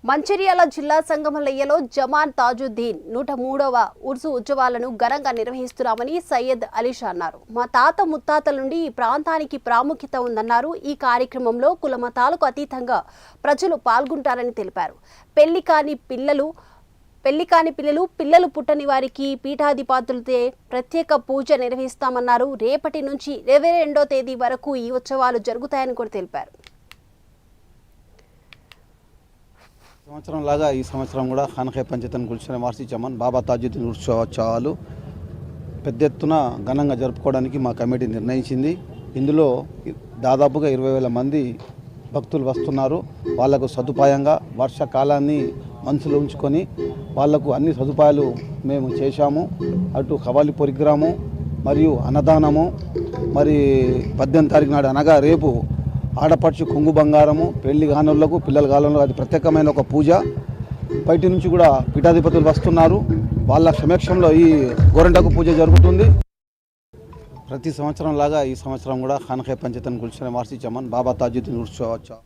మంచిర్యాల జిల్లా సంగమలయ్యలో జమాన్ తాజుద్దీన్ 103వ ఉర్సు ఉత్సవాలను ఘనంగా నిర్వహిస్తున్నామని సయ్యద్ అలీషా అన్నారు. మా తాత ముత్తాతల నుండి ఈ ప్రాంతానికి ప్రాముఖ్యత ఉందన్నారు. ఈ కార్యక్రమంలో కులమతాలకు అతీతంగా ప్రజలు పాల్గొంటారని తెలిపారు. పెళ్లి కాని పిల్లలు పుట్టని వారికి పీఠాధిపతులతో ప్రత్యేక పూజ నిర్వహిస్తామన్నారు. రేపటి నుంచి 22వ తేదీ వరకు ఈ ఉత్సవాలు జరుగుతాయని కూడా తెలిపారు. సంవత్సరం లాగా ఈ సంవత్సరం కూడా ఖాన్ఖాయ్ పంచాయతీ గుల్షన్ వార్షిక జమాన్ బాబా తాజుద్దీన్ ఉత్సవాలు పెద్ద ఎత్తున ఘనంగా జరుపుకోవడానికి మా కమిటీ నిర్ణయించింది. ఇందులో దాదాపుగా 20,000 మంది భక్తులు వస్తున్నారు. వాళ్లకు సదుపాయంగా వర్షాకాలాన్ని మనసులో ఉంచుకొని వాళ్లకు అన్ని సదుపాయాలు మేము చేశాము. అటు ఖవాలి ప్రోగ్రాము మరియు అన్నదానము, మరి 18వ తారీఖు నాడు అనగా రేపు ఆడపడుచు కొంగు బంగారము, పెళ్లి గానులకు పిల్లల గానంలో అది ప్రత్యేకమైన ఒక పూజ. బయట నుంచి కూడా పీఠాధిపతులు వస్తున్నారు. వాళ్ళ సమక్షంలో ఈ గోరంటకు పూజ జరుగుతుంది. ప్రతి సంవత్సరం లాగా ఈ సంవత్సరం కూడా ఖాన్ఖాయ్ పంచాయతీ గుల్షన్ వార్షిక జమాన్ బాబా తాజుద్దీన్ ఉత్సవాలు